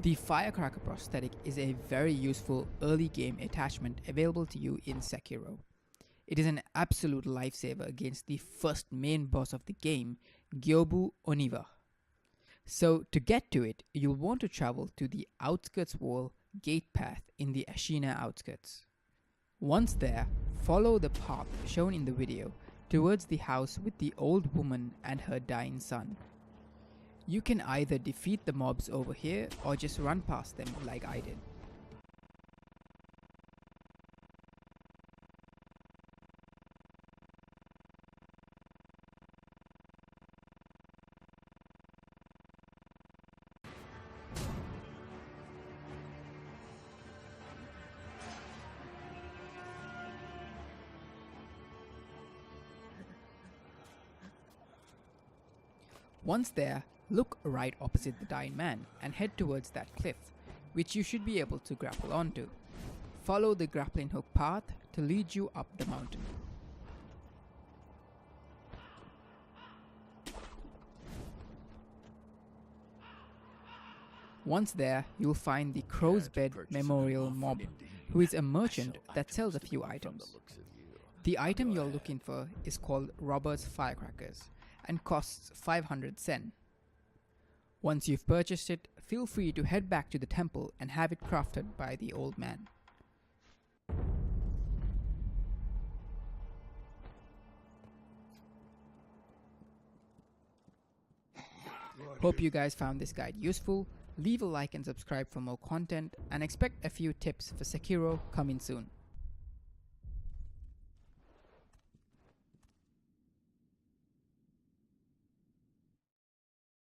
The Firecracker prosthetic is a very useful early game attachment available to you in Sekiro. It is an absolute lifesaver against the first main boss of the game, Gyobu Oniwa. So to get to it, you'll want to travel to the outskirts wall gate path in the Ashina outskirts. Once there, follow the path shown in the video towards the house with the old woman and her dying son. You can either defeat the mobs over here or just run past them like I did. Once there, look right opposite the dying man and head towards that cliff, which you should be able to grapple onto. Follow the grappling hook path to lead you up the mountain. Once there, you'll find the Crow's Bed Memorial Mob, who is a merchant that sells a few items. The item you're looking for is called Robber's Firecrackers and costs 500 sen. Once you've purchased it, feel free to head back to the temple and have it crafted by the old man. Hope you guys found this guide useful. Leave a like and subscribe for more content, and expect a few tips for Sekiro coming soon.